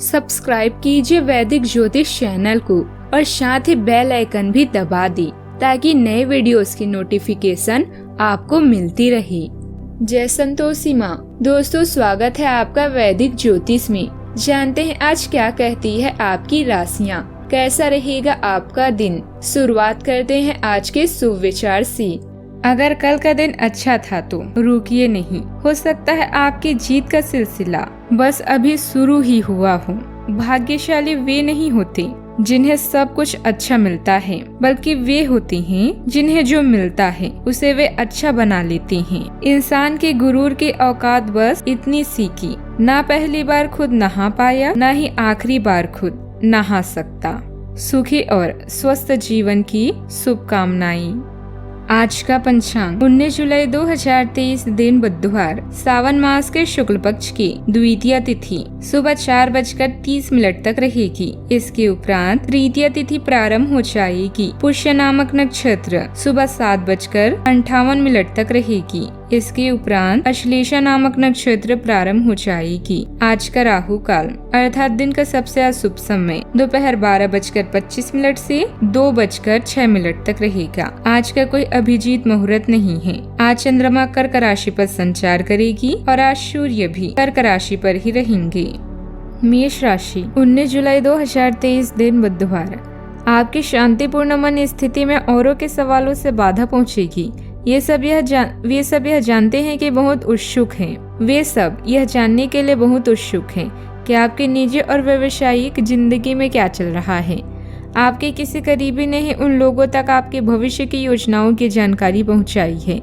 Subscribe कीजिए वैदिक ज्योतिष चैनल को और साथ ही बेल आइकन भी दबा दी ताकि नए वीडियोस की नोटिफिकेशन आपको मिलती रहे। जय संतोषी माँ। दोस्तों, स्वागत है आपका वैदिक ज्योतिष में। जानते हैं आज क्या कहती है आपकी राशियाँ, कैसा रहेगा आपका दिन। शुरुआत करते हैं आज के शुभ विचार से। अगर कल का दिन अच्छा था तो रुकिए नहीं, हो सकता है आपकी जीत का सिलसिला बस अभी शुरू ही हुआ हो। भाग्यशाली वे नहीं होते जिन्हें सब कुछ अच्छा मिलता है, बल्कि वे होते हैं जिन्हें जो मिलता है उसे वे अच्छा बना लेते हैं। इंसान के गुरूर की औकात बस इतनी सी की ना पहली बार खुद नहा पाया, ना ही आखिरी बार खुद नहा सकता। सुखी और स्वस्थ जीवन की शुभकामनाएं। आज का पंचांग 19 जुलाई 2023 दिन बुधवार, सावन मास के शुक्ल पक्ष की द्वितीय तिथि सुबह 4:30 तक रहेगी। इसके उपरांत तृतीय तिथि प्रारंभ हो जाएगी। पुष्य नामक नक्षत्र सुबह 7:58 तक रहेगी। इसके उपरांत अश्लेषा नामक नक्षत्र प्रारंभ हो जाएगी। आज का राहु काल अर्थात दिन का सबसे अशुभ समय दोपहर 12:25 से 2:06 तक रहेगा। आज का कोई अभिजीत मुहूर्त नहीं है। आज चंद्रमा कर्क राशि पर संचार करेगी और आज सूर्य भी कर्क राशि पर ही रहेंगे। मेष राशि 19 जुलाई 2023 दिन बुधवार, आपकी शांतिपूर्ण मन स्थिति में औरों के सवालों से बाधा पहुंचेगी। वे सब यह जानते हैं कि बहुत उत्सुक हैं। वे सब यह जानने के लिए बहुत उत्सुक हैं कि आपकी निजी और व्यावसायिक जिंदगी में क्या चल रहा है। आपके किसी करीबी ने ही उन लोगों तक आपके भविष्य की योजनाओं की जानकारी पहुंचाई है,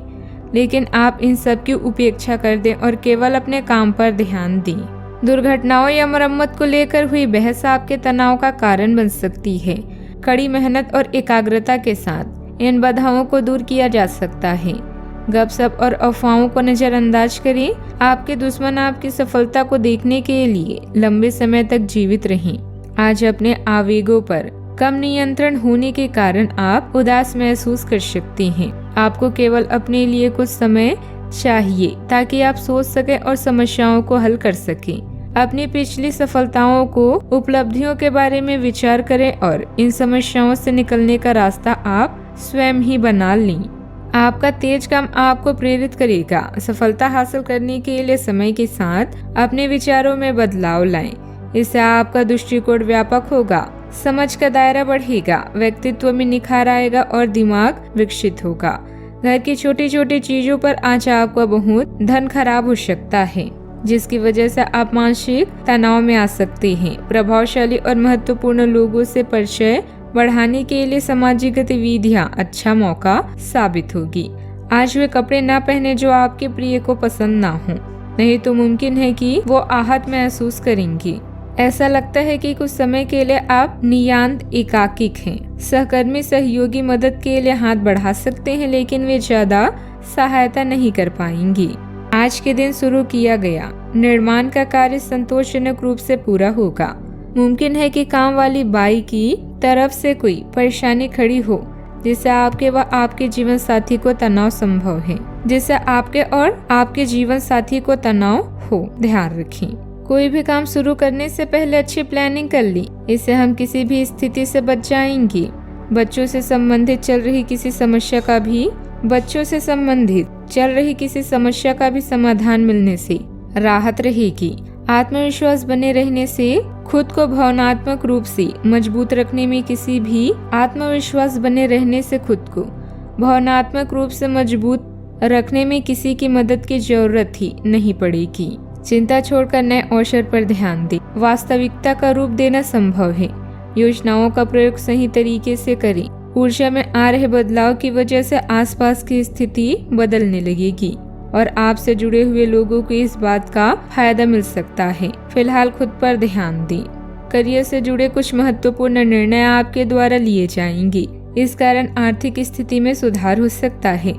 लेकिन आप इन सब की उपेक्षा कर दें और केवल अपने काम पर ध्यान दें। दुर्घटनाओं या मरम्मत को लेकर हुई बहस आपके तनाव का कारण बन सकती है। कड़ी मेहनत और एकाग्रता के साथ इन बाधाओं को दूर किया जा सकता है। गपशप और अफवाहों को नजरअंदाज करें। आपके दुश्मन आपकी सफलता को देखने के लिए लंबे समय तक जीवित रहें। आज अपने आवेगों पर कम नियंत्रण होने के कारण आप उदास महसूस कर सकते हैं। आपको केवल अपने लिए कुछ समय चाहिए ताकि आप सोच सकें और समस्याओं को हल कर सकें। अपनी पिछली सफलताओं को उपलब्धियों के बारे में विचार करें और इन समस्याओं से निकलने का रास्ता आप स्वयं ही बना लें। आपका तेज काम आपको प्रेरित करेगा। सफलता हासिल करने के लिए समय के साथ अपने विचारों में बदलाव लाएं। इससे आपका दृष्टिकोण व्यापक होगा, समझ का दायरा बढ़ेगा, व्यक्तित्व में निखार आएगा और दिमाग विकसित होगा। घर की छोटी छोटी चीजों पर आज आपका बहुत धन खराब हो सकता है, जिसकी वजह से आप मानसिक तनाव में आ सकते हैं। प्रभावशाली और महत्वपूर्ण लोगों से परिचय बढ़ाने के लिए सामाजिक गतिविधियां अच्छा मौका साबित होगी। आज वे कपड़े ना पहने जो आपके प्रिय को पसंद ना हो, नहीं तो मुमकिन है कि वो आहत महसूस करेंगी। ऐसा लगता है कि कुछ समय के लिए आप नितांत एकाकिक हैं। सहकर्मी सहयोगी मदद के लिए हाथ बढ़ा सकते हैं, लेकिन वे ज्यादा सहायता नहीं कर पाएंगी। आज के दिन शुरू किया गया निर्माण का कार्य संतोषजनक रूप से पूरा होगा। मुमकिन है कि काम वाली बाई की तरफ से कोई परेशानी खड़ी हो, जिससे आपके व आपके जीवन साथी को तनाव संभव है, जिससे आपके और आपके जीवन साथी को तनाव हो। ध्यान रखें, कोई भी काम शुरू करने से पहले अच्छी प्लानिंग कर ली, इससे हम किसी भी स्थिति से बच जाएंगे। बच्चों से संबंधित चल रही किसी समस्या का भी समाधान मिलने से राहत रहेगी। आत्मविश्वास बने रहने से खुद को भावनात्मक रूप से मजबूत रखने में किसी की मदद की जरूरत ही नहीं पड़ेगी। चिंता छोड़कर नए अवसर पर ध्यान दें। वास्तविकता का रूप देना संभव है। योजनाओं का प्रयोग सही तरीके से करें। ऊर्जा में आ रहे बदलाव की वजह से आसपास की स्थिति बदलने लगेगी और आपसे जुड़े हुए लोगों को इस बात का फायदा मिल सकता है। फिलहाल खुद पर ध्यान दें। करियर से जुड़े कुछ महत्वपूर्ण निर्णय आपके द्वारा लिए जाएंगे। इस कारण आर्थिक स्थिति में सुधार हो सकता है।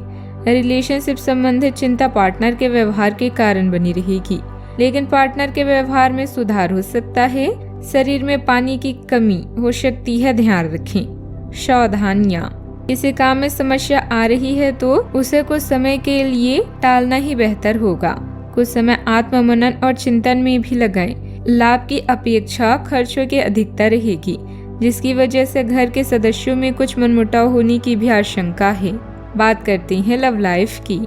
रिलेशनशिप संबंधित चिंता पार्टनर के व्यवहार के कारण बनी रहेगी, लेकिन पार्टनर के व्यवहार में सुधार हो सकता है। शरीर में पानी की कमी हो सकती है, ध्यान रखें। सावधानियां, किसी काम में समस्या आ रही है तो उसे कुछ समय के लिए टालना ही बेहतर होगा। कुछ समय आत्ममनन और चिंतन में भी लगाएं। लाभ की अपेक्षा खर्चों की अधिकता रहेगी, जिसकी वजह से घर के सदस्यों में कुछ मनमुटाव होने की भी आशंका है। बात करते हैं लव लाइफ की।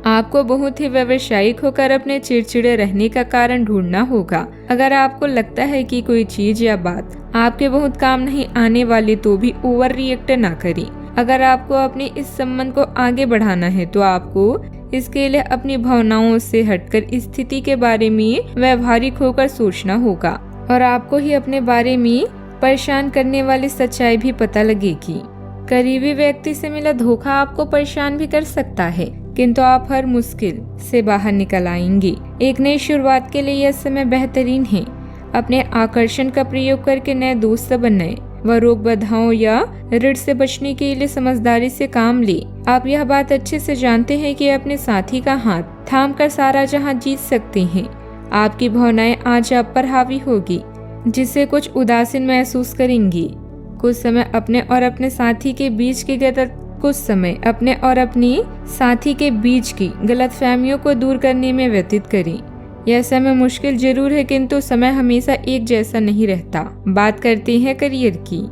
आपको बहुत ही व्यावसायिक होकर अपने चिड़चिड़े रहने का कारण ढूंढना होगा। अगर आपको लगता है कि कोई चीज या बात आपके बहुत काम नहीं आने वाली तो भी ओवर रिएक्ट ना करें। अगर आपको अपने इस संबंध को आगे बढ़ाना है तो आपको इसके लिए अपनी भावनाओं से हटकर स्थिति के बारे में व्यवहारिक होकर सोचना होगा और आपको ही अपने बारे में परेशान करने वाली सच्चाई भी पता लगेगी। करीबी व्यक्ति से मिला धोखा आपको परेशान भी कर सकता है, किंतु आप हर मुश्किल से बाहर निकल आएंगे। एक नई शुरुआत के लिए यह समय बेहतरीन है। अपने आकर्षण का प्रयोग करके नए दोस्त बनाएं व रोग बाधाओं या ऋण से बचने के लिए समझदारी से काम ले। आप यह बात अच्छे से जानते हैं कि अपने साथी का हाथ थाम कर सारा जहां जीत सकते हैं। आपकी भावनाएं आज आप पर हावी होगी, जिससे कुछ उदासीन महसूस करेंगी। कुछ समय अपने और अपने साथी के बीच की गलतफहमियों को दूर करने में व्यतीत करें। यह समय मुश्किल जरूर है, किंतु समय हमेशा एक जैसा नहीं रहता। बात करते हैं करियर की।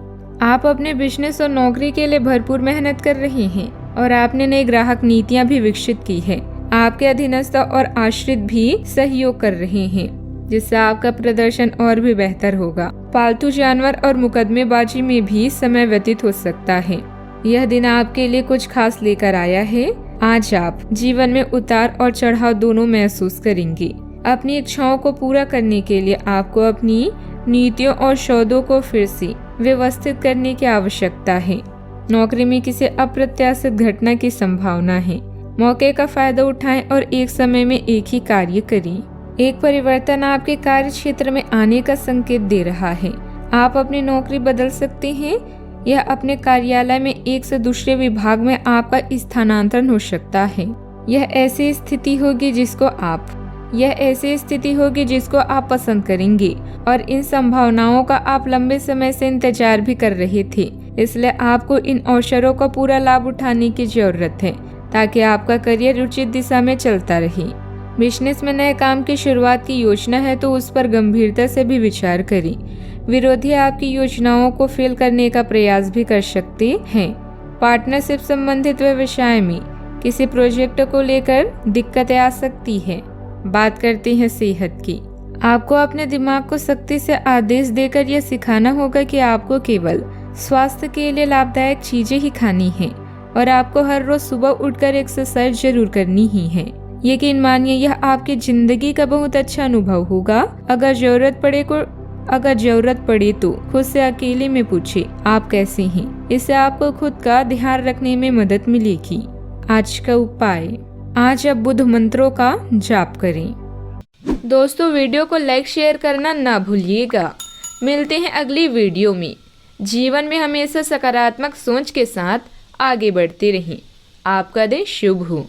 आप अपने बिजनेस और नौकरी के लिए भरपूर मेहनत कर रहे हैं और आपने नई ग्राहक नीतियां भी विकसित की है। आपके अधीनस्थ और आश्रित भी सहयोग कर रहे हैं, जिससे आपका प्रदर्शन और भी बेहतर होगा। पालतू जानवर और मुकदमेबाजी में भी समय व्यतीत हो सकता है। यह दिन आपके लिए कुछ खास लेकर आया है। आज आप जीवन में उतार और चढ़ाव दोनों महसूस करेंगे। अपनी इच्छाओं को पूरा करने के लिए आपको अपनी नीतियों और सौदों को फिर से व्यवस्थित करने की आवश्यकता है। नौकरी में किसी अप्रत्याशित घटना की संभावना है। मौके का फायदा उठाएं और एक समय में एक ही कार्य करें। एक परिवर्तन आपके कार्य क्षेत्र में आने का संकेत दे रहा है। आप अपनी नौकरी बदल सकते हैं या अपने कार्यालय में एक से दूसरे विभाग में आपका स्थानांतरण हो सकता है। यह ऐसी स्थिति होगी जिसको आप पसंद करेंगे और इन संभावनाओं का आप लंबे समय से इंतजार भी कर रहे थे। इसलिए आपको इन अवसरों का पूरा लाभ उठाने की जरूरत है ताकि आपका करियर उचित दिशा में चलता रहे। बिजनेस में नए काम की शुरुआत की योजना है तो उस पर गंभीरता से भी विचार करें। विरोधी आपकी योजनाओं को फेल करने का प्रयास भी कर सकते हैं। पार्टनरशिप संबंधित व्यवसाय में किसी प्रोजेक्ट को लेकर दिक्कतें आ सकती है। बात करते हैं सेहत की। आपको अपने दिमाग को सख्ती से आदेश देकर यह सिखाना होगा कि आपको केवल स्वास्थ्य के लिए लाभदायक चीजें ही खानी हैं और आपको हर रोज सुबह उठकर एक्सरसाइज जरूर करनी ही है। यकीन मानिए यह आपकी जिंदगी का बहुत अच्छा अनुभव होगा। अगर जरूरत पड़े तो खुद से अकेले में पूछे आप कैसे हैं। इससे आपको खुद का ध्यान रखने में मदद मिलेगी। आज का उपाय, आज आप बुध मंत्रों का जाप करें। दोस्तों, वीडियो को लाइक शेयर करना ना भूलिएगा। मिलते हैं अगली वीडियो में। जीवन में हमेशा सकारात्मक सोच के साथ आगे बढ़ते रहें। आपका दिन शुभ हो।